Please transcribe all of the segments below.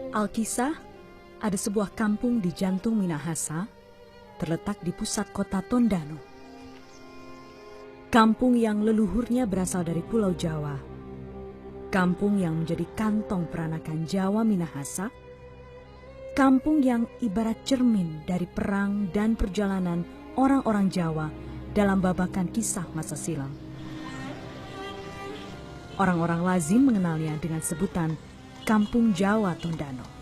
Alkisah, ada sebuah kampung di jantung Minahasa, terletak di pusat kota Tondano. Kampung yang leluhurnya berasal dari Pulau Jawa. Kampung yang menjadi kantong peranakan Jawa Minahasa. Kampung yang ibarat cermin dari perang dan perjalanan orang-orang Jawa dalam babakan kisah masa silam. Orang-orang lazim mengenalnya dengan sebutan Kampung Jawa Tondano.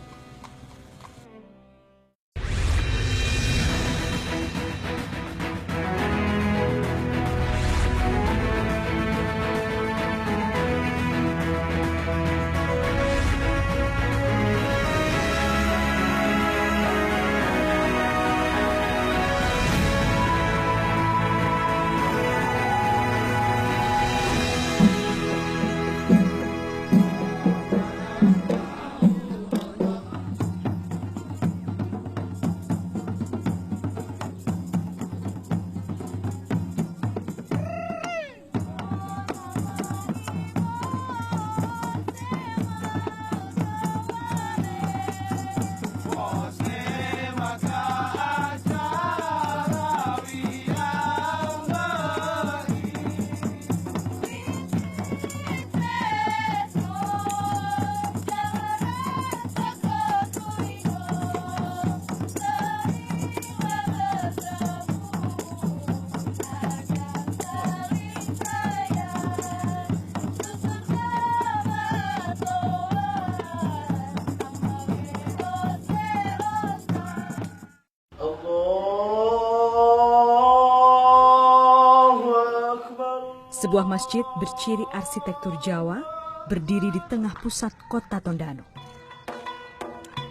Sebuah masjid berciri arsitektur Jawa berdiri di tengah pusat kota Tondano.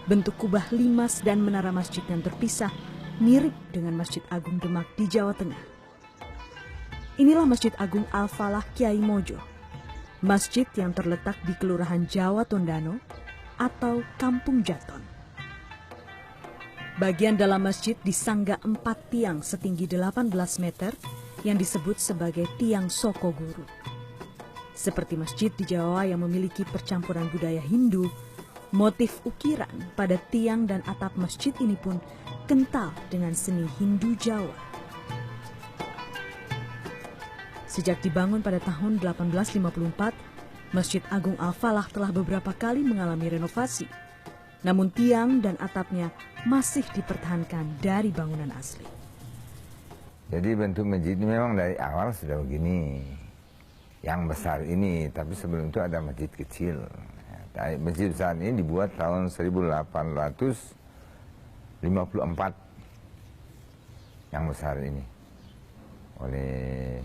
Bentuk kubah limas dan menara masjid yang terpisah mirip dengan Masjid Agung Demak di Jawa Tengah. Inilah Masjid Agung Al-Falah Kiai Mojo, masjid yang terletak di Kelurahan Jawa Tondano atau Kampung Jaton. Bagian dalam masjid disangga 4 tiang setinggi 18 meter yang disebut sebagai tiang Soko Guru. Seperti masjid di Jawa yang memiliki percampuran budaya Hindu, motif ukiran pada tiang dan atap masjid ini pun kental dengan seni Hindu Jawa. Sejak dibangun pada tahun 1854, Masjid Agung Al-Falah telah beberapa kali mengalami renovasi. Namun tiang dan atapnya masih dipertahankan dari bangunan asli. Jadi bentuk masjid ini memang dari awal sudah begini, yang besar ini, tapi sebelum itu ada masjid kecil. Masjid besar ini dibuat tahun 1854, yang besar ini, oleh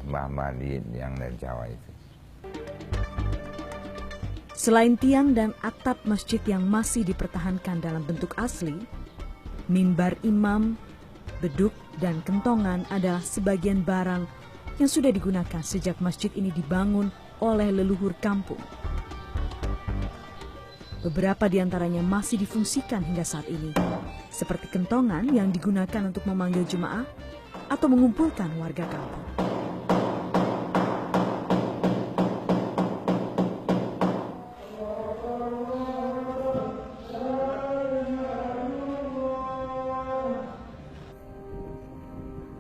Mbah Madid yang dari Jawa itu. Selain tiang dan atap masjid yang masih dipertahankan dalam bentuk asli, mimbar imam, beduk, dan kentongan adalah sebagian barang yang sudah digunakan sejak masjid ini dibangun oleh leluhur kampung. Beberapa di antaranya masih difungsikan hingga saat ini, seperti kentongan yang digunakan untuk memanggil jemaah atau mengumpulkan warga kampung.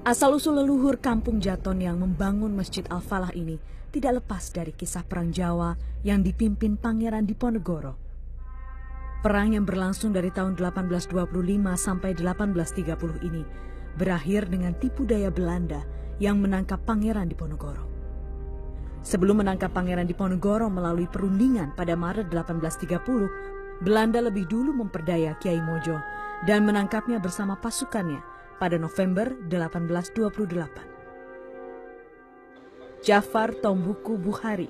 Asal-usul leluhur Kampung Jaton yang membangun Masjid Al-Falah ini tidak lepas dari kisah Perang Jawa yang dipimpin Pangeran Diponegoro. Perang yang berlangsung dari tahun 1825 sampai 1830 ini berakhir dengan tipu daya Belanda yang menangkap Pangeran Diponegoro. Sebelum menangkap Pangeran Diponegoro melalui perundingan pada Maret 1830, Belanda lebih dulu memperdaya Kiai Mojo dan menangkapnya bersama pasukannya pada November 1828. Jafar Tombuku Buhari,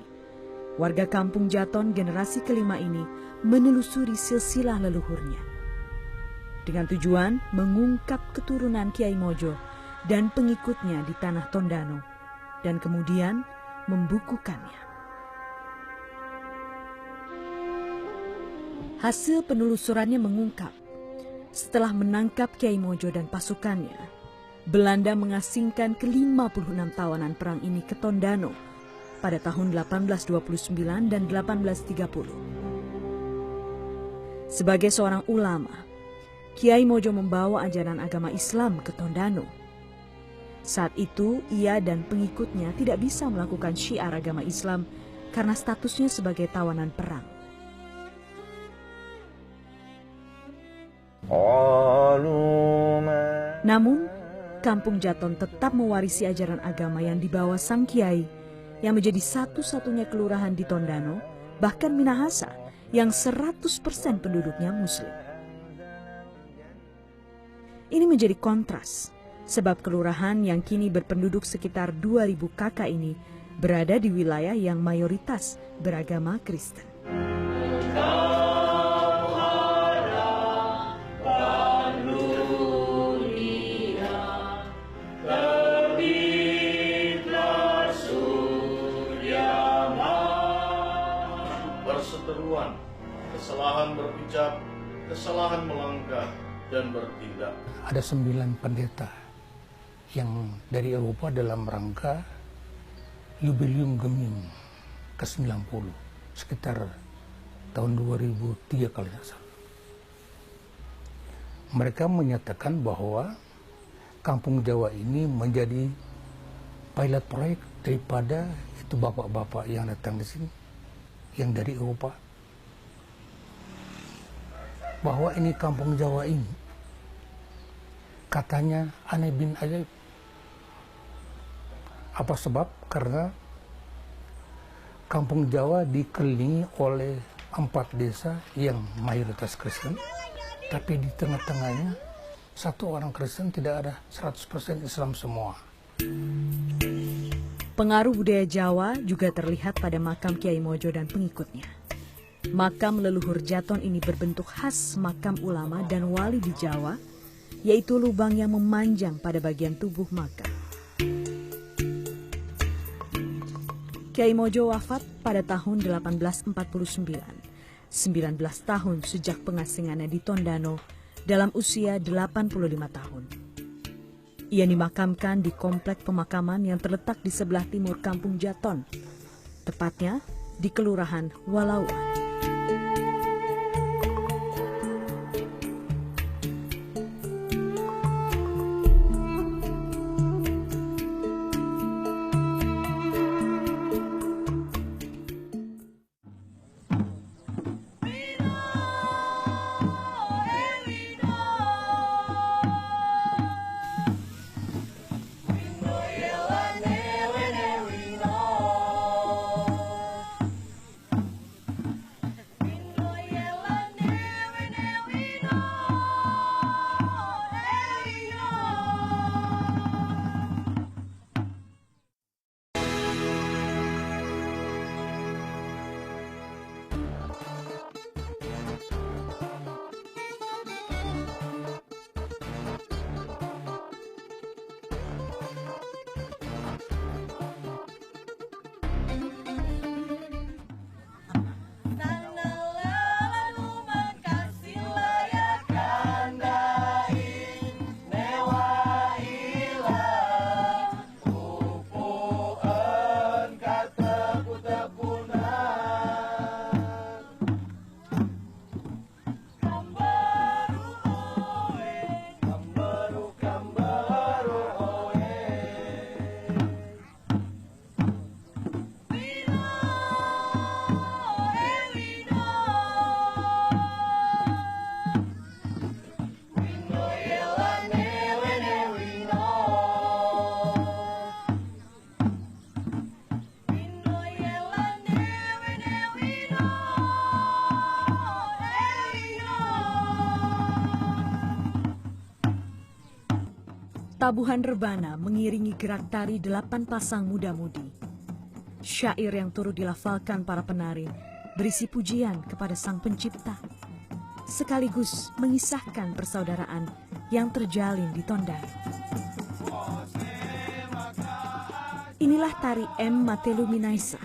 warga Kampung Jaton generasi kelima ini menelusuri silsilah leluhurnya dengan tujuan mengungkap keturunan Kiai Mojo dan pengikutnya di tanah Tondano dan kemudian membukukannya. Hasil penelusurannya mengungkap, setelah menangkap Kiai Mojo dan pasukannya, Belanda mengasingkan ke-56 tawanan perang ini ke Tondano pada tahun 1829 dan 1830. Sebagai seorang ulama, Kiai Mojo membawa ajaran agama Islam ke Tondano. Saat itu, ia dan pengikutnya tidak bisa melakukan syiar agama Islam karena statusnya sebagai tawanan perang. Namun, Kampung Jaton tetap mewarisi ajaran agama yang dibawa sang kiai yang menjadi satu-satunya kelurahan di Tondano, bahkan Minahasa, yang 100% penduduknya Muslim. Ini menjadi kontras, sebab kelurahan yang kini berpenduduk sekitar 2.000 kakak ini berada di wilayah yang mayoritas beragama Kristen. Perseteruan, kesalahan berucap, kesalahan melangkah, dan bertindak. Ada 9 pendeta yang dari Eropa dalam rangka Jubileum Gemim ke-90 sekitar tahun 2003 kalau tidak salah. Mereka menyatakan bahwa Kampung Jawa ini menjadi pilot proyek daripada itu bapak-bapak yang datang di sini yang dari Eropa, bahwa ini Kampung Jawa ini katanya aneh bin ajaib. Apa sebab? Karena Kampung Jawa dikelilingi oleh 4 desa yang mayoritas Kristen, tapi di tengah-tengahnya satu orang Kristen, tidak ada 100% Islam semua. Pengaruh budaya Jawa juga terlihat pada makam Kiai Mojo dan pengikutnya. Makam leluhur Jaton ini berbentuk khas makam ulama dan wali di Jawa, yaitu lubang yang memanjang pada bagian tubuh makam. Kiai Mojo wafat pada tahun 1849, 19 tahun sejak pengasingannya di Tondano dalam usia 85 tahun. Ia dimakamkan di komplek pemakaman yang terletak di sebelah timur Kampung Jaton, tepatnya di Kelurahan Walauan. Tabuhan rebana mengiringi gerak tari 8 pasang muda-mudi. Syair yang turut dilafalkan para penari berisi pujian kepada Sang Pencipta, sekaligus mengisahkan persaudaraan yang terjalin di Tondano. Inilah tari M. Matelu Minaisa,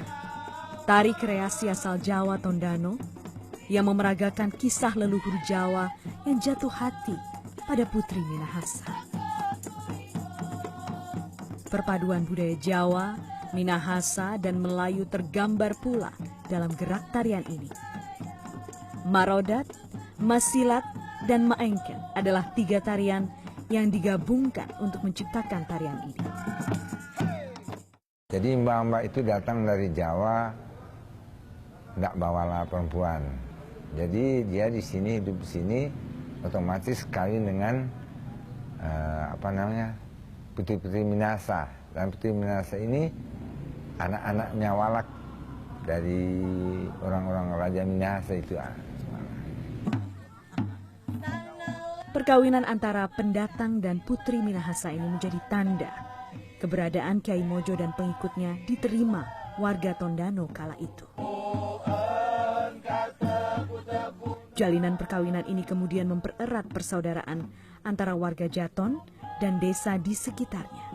tari kreasi asal Jawa Tondano yang memeragakan kisah leluhur Jawa yang jatuh hati pada Putri Minahasa. Perpaduan budaya Jawa, Minahasa, dan Melayu tergambar pula dalam gerak tarian ini. Marodat Masilat, dan maengken adalah 3 tarian yang digabungkan untuk menciptakan tarian ini. Jadi mbak-mbak itu datang dari Jawa, tidak bawalah perempuan. Jadi dia di sini, hidup di sini, otomatis kawin dengan putri-putri Minahasa. Dan putri Minahasa ini anak-anaknya Walak dari orang-orang Raja Minahasa itu. Perkawinan antara pendatang dan putri Minahasa ini menjadi tanda keberadaan Kyai Mojo dan pengikutnya diterima warga Tondano kala itu. Jalinan perkawinan ini kemudian mempererat persaudaraan antara warga Jaton dan desa di sekitarnya.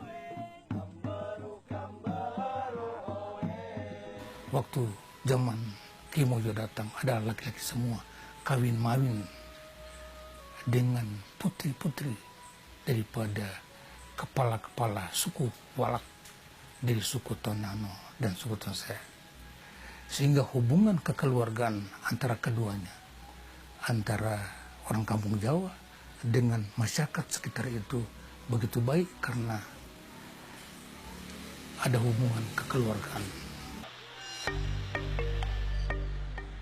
Waktu zaman Ki Mojo datang, ada laki-laki semua kawin-mawin dengan putri-putri daripada kepala-kepala suku Walak dari suku Tondano dan suku Tonsea. Sehingga hubungan kekeluargaan antara keduanya, antara orang kampung Jawa dengan masyarakat sekitar itu begitu baik karena ada hubungan kekeluargaan.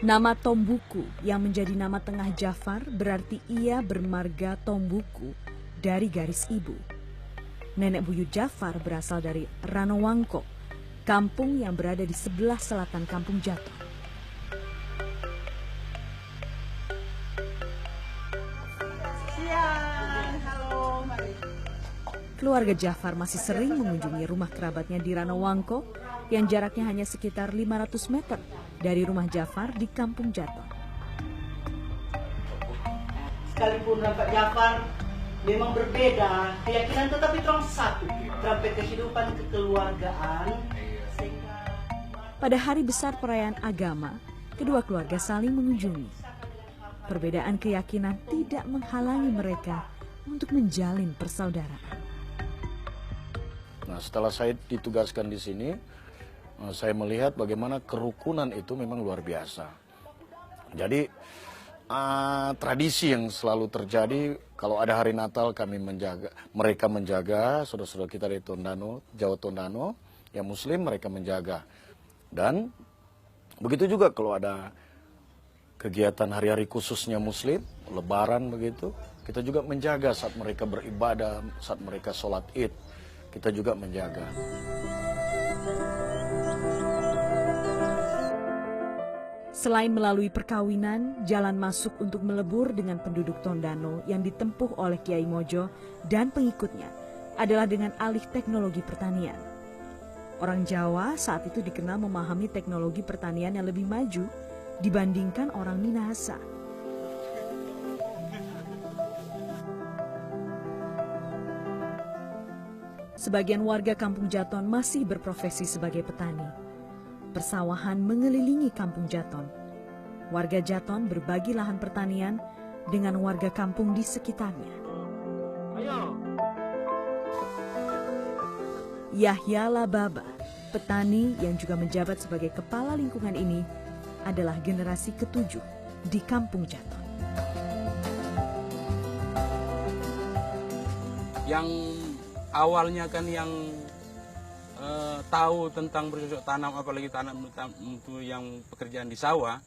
Nama Tombuku yang menjadi nama tengah Jafar berarti ia bermarga Tombuku dari garis ibu. Nenek buyut Jafar berasal dari Ranowangko, kampung yang berada di sebelah selatan kampung Jaton. Keluarga Jafar masih sering mengunjungi rumah kerabatnya di Ranowangko yang jaraknya hanya sekitar 500 meter dari rumah Jafar di kampung Jaton. Sekalipun Pak Jafar memang berbeda keyakinan, tetapi terang satu sampai kehidupan kekeluargaan. Pada hari besar perayaan agama, kedua keluarga saling mengunjungi. Perbedaan keyakinan tidak menghalangi mereka untuk menjalin persaudaraan. Nah, setelah saya ditugaskan di sini, saya melihat bagaimana kerukunan itu memang luar biasa. Jadi tradisi yang selalu terjadi kalau ada hari Natal mereka menjaga saudara-saudara kita dari Tondano, Jawa Tondano, yang Muslim mereka menjaga. Dan begitu juga kalau ada kegiatan hari-hari khususnya Muslim, Lebaran begitu, kita juga menjaga saat mereka beribadah, saat mereka sholat Id, kita juga menjaga. Selain melalui perkawinan, jalan masuk untuk melebur dengan penduduk Tondano yang ditempuh oleh Kyai Mojo dan pengikutnya adalah dengan alih teknologi pertanian. Orang Jawa saat itu dikenal memahami teknologi pertanian yang lebih maju dibandingkan orang Minahasa. Sebagian warga kampung Jaton masih berprofesi sebagai petani. Persawahan mengelilingi kampung Jaton. Warga Jaton berbagi lahan pertanian dengan warga kampung di sekitarnya. Yahya Lababa, petani yang juga menjabat sebagai kepala lingkungan ini, adalah generasi ke-7 di kampung Jaton. Yang awalnya kan yang tahu tentang bercocok tanam, apalagi tanam untuk yang pekerjaan di sawah,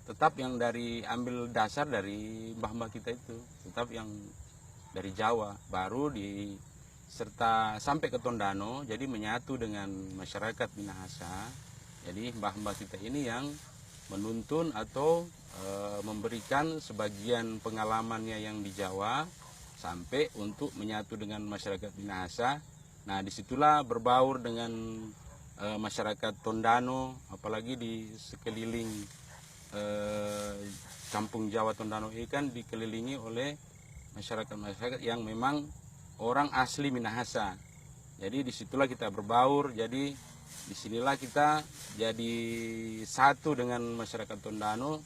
tetap yang dari ambil dasar dari mbah-mbah kita itu, tetap yang dari Jawa, baru serta sampai ke Tondano, jadi menyatu dengan masyarakat Minahasa. Jadi mbah-mbah kita ini yang menuntun atau memberikan sebagian pengalamannya yang di Jawa sampai untuk menyatu dengan masyarakat Minahasa. Nah, disitulah berbaur dengan masyarakat Tondano, apalagi di sekeliling kampung Jawa Tondano ini kan dikelilingi oleh masyarakat-masyarakat yang memang orang asli Minahasa. Jadi disitulah kita berbaur, jadi disinilah kita jadi satu dengan masyarakat Tondano,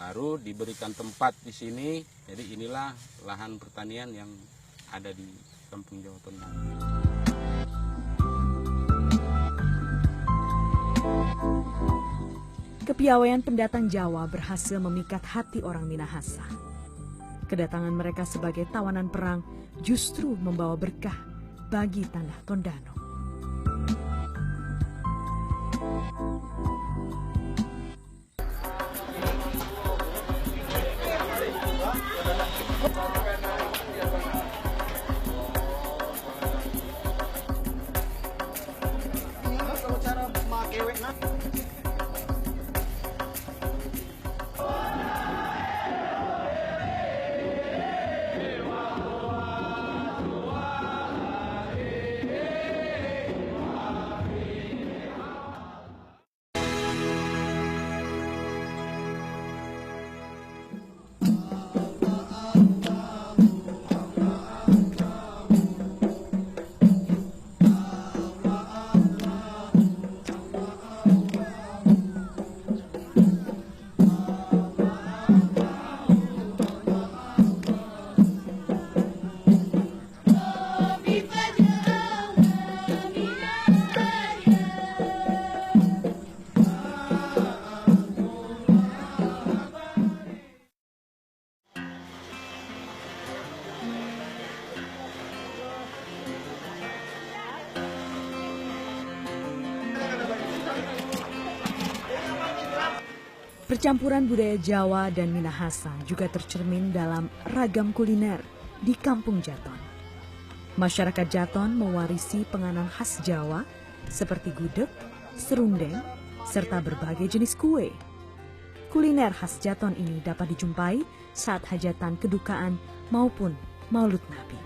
baru diberikan tempat di sini. Jadi inilah lahan pertanian yang ada di kampung Jawa Tondano. kepiawaian pendatang Jawa berhasil memikat hati orang Minahasa. Kedatangan mereka sebagai tawanan perang justru membawa berkah bagi tanah Tondano. Percampuran budaya Jawa dan Minahasa juga tercermin dalam ragam kuliner di Kampung Jaton. Masyarakat Jaton mewarisi penganan khas Jawa seperti gudeg, serundeng, serta berbagai jenis kue. Kuliner khas Jaton ini dapat dijumpai saat hajatan kedukaan maupun Maulud Nabi.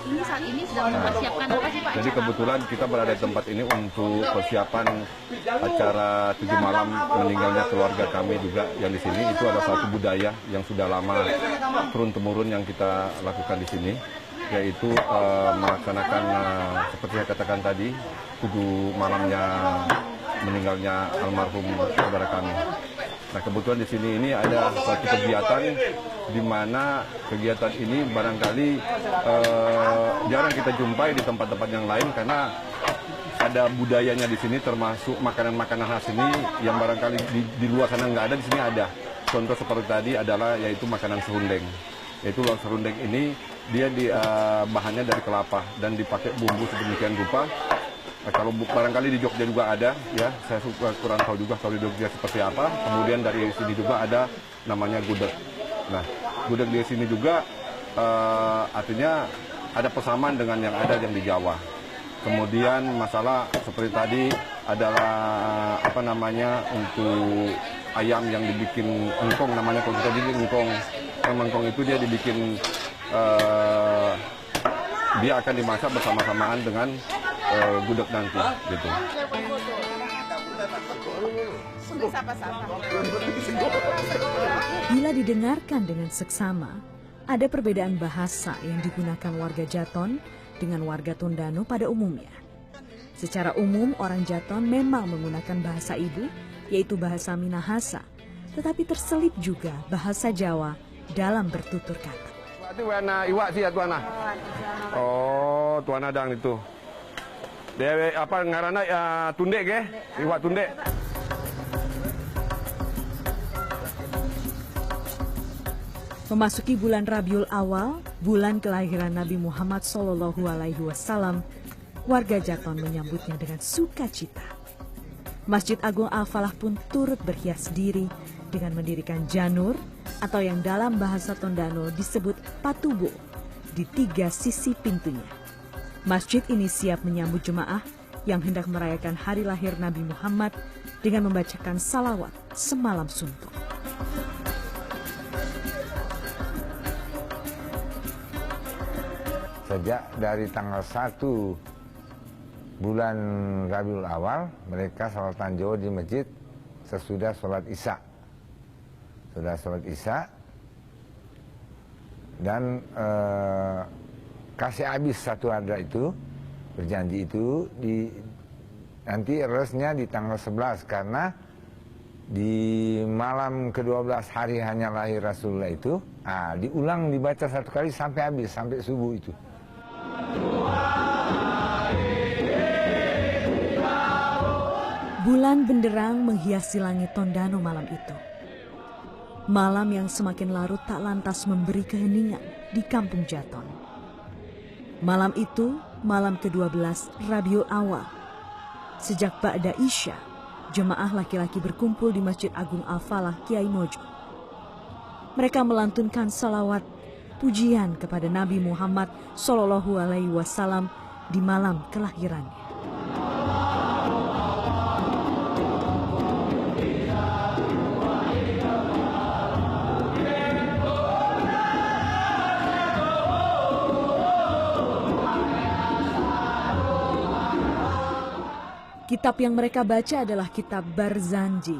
Ini saat ini sedang mempersiapkan apa sih Pak? Jadi kebetulan kita berada di tempat ini untuk persiapan acara 7 malam meninggalnya keluarga kami juga yang di sini. Itu adalah satu budaya yang sudah lama turun-temurun yang kita lakukan di sini, yaitu melaksanakan seperti saya katakan tadi 7 malamnya meninggalnya almarhum saudara kami. Nah kebetulan di sini ini ada satu kegiatan di mana kegiatan ini barangkali jarang kita jumpai di tempat-tempat yang lain karena ada budayanya di sini, termasuk makanan-makanan khas ini yang barangkali di luar sana nggak ada, di sini ada. Contoh seperti tadi adalah yaitu makanan serundeng. Yaitu serundeng ini dia bahannya dari kelapa dan dipakai bumbu sedemikian rupa. Nah, kalau barangkali di Jogja juga ada, ya saya kurang tahu juga kalau di Jogja seperti apa. Kemudian dari sini juga ada namanya gudeg. Nah, gudeg di sini juga artinya ada persamaan dengan yang ada yang di Jawa. Kemudian masalah seperti tadi adalah apa namanya untuk ayam yang dibikin engkong, namanya kalau kita bikin engkong. Engkong itu dia dibikin dia akan dimasak bersama-samaan dengan gudeg nanti, gitu. Bila didengarkan dengan seksama, ada perbedaan bahasa yang digunakan warga Jaton dengan warga Tondano pada umumnya. Secara umum, orang Jaton memang menggunakan bahasa ibu, yaitu bahasa Minahasa, tetapi terselip juga bahasa Jawa dalam bertutur kata. Itu warna iwak sih ya tuana. Oh, tuana dang itu. Dia apa ngarana tundek ke? Iwak tundek. Memasuki bulan Rabiul Awal, bulan kelahiran Nabi Muhammad SAW, warga Jaton menyambutnya dengan sukacita. Masjid Agung Al-Falah pun turut berhias diri dengan mendirikan janur atau yang dalam bahasa Tondano disebut patubo di 3 sisi pintunya. Masjid ini siap menyambut jemaah yang hendak merayakan hari lahir Nabi Muhammad dengan membacakan salawat semalam suntuk. Sejak dari tanggal 1 bulan Rabiul Awal, mereka salatan Jawa di masjid sesudah sholat Isya. Sudah sholat Isya dan kasih habis satu ada itu, berjanji itu nanti resnya di tanggal 11 karena di malam ke-12 hari hanya lahir Rasulullah itu, diulang dibaca satu kali sampai habis, sampai subuh itu. Bulan benderang menghiasi langit Tondano malam itu. Malam yang semakin larut tak lantas memberi keheningan di Kampung Jaton. Malam itu, malam ke-12 Rabiul Awal. Sejak Ba'da Isya, jemaah laki-laki berkumpul di Masjid Agung Al-Falah Kiai Mojo. Mereka melantunkan salawat pujian kepada Nabi Muhammad SAW di malam kelahirannya. Kitab yang mereka baca adalah kitab Barzanji,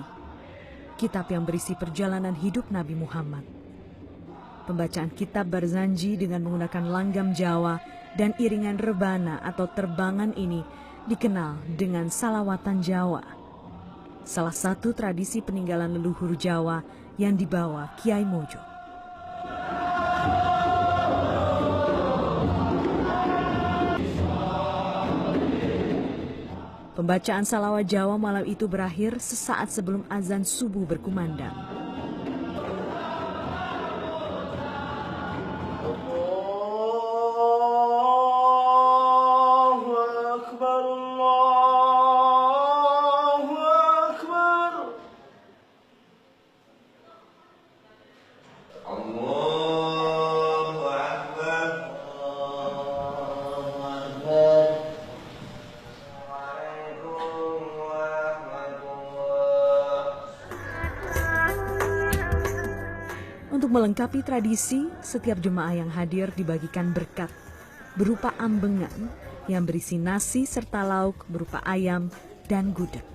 kitab yang berisi perjalanan hidup Nabi Muhammad. Pembacaan kitab Barzanji dengan menggunakan langgam Jawa dan iringan rebana atau terbangan ini dikenal dengan salawatan Jawa, salah satu tradisi peninggalan leluhur Jawa yang dibawa Kiai Mojo. Pembacaan salawat Jawa malam itu berakhir sesaat sebelum azan subuh berkumandang. Allahu Akbar, Allahu Akbar. Allahu Akbar, Allahu Akbar. Untuk melengkapi tradisi, setiap jemaah yang hadir dibagikan berkat berupa ambengan yang berisi nasi serta lauk berupa ayam dan gudeg.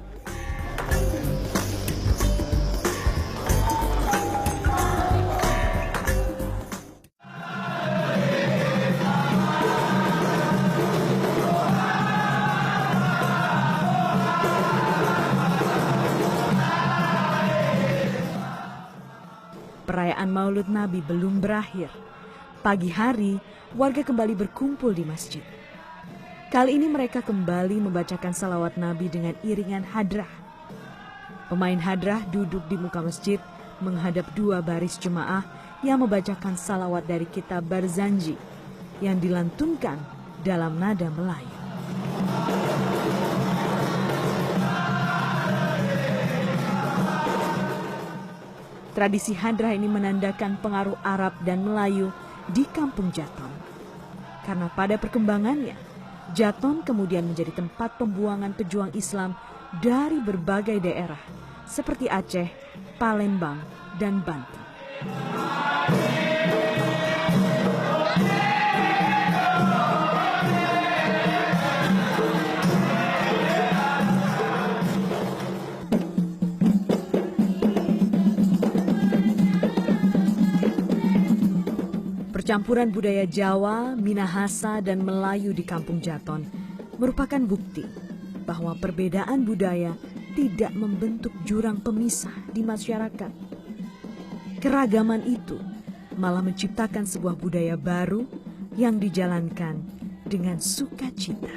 Perayaan Maulud Nabi belum berakhir. Pagi hari, warga kembali berkumpul di masjid. Kali ini mereka kembali membacakan salawat Nabi dengan iringan hadrah. Pemain hadrah duduk di muka masjid menghadap dua baris jemaah yang membacakan salawat dari kitab Barzanji yang dilantunkan dalam nada Melayu. Tradisi hadrah ini menandakan pengaruh Arab dan Melayu di Kampung Jaton. Karena pada perkembangannya, Jaton kemudian menjadi tempat pembuangan pejuang Islam dari berbagai daerah seperti Aceh, Palembang, dan Banten. Percampuran budaya Jawa, Minahasa, dan Melayu di Kampung Jaton merupakan bukti bahwa perbedaan budaya tidak membentuk jurang pemisah di masyarakat. Keragaman itu malah menciptakan sebuah budaya baru yang dijalankan dengan sukacita.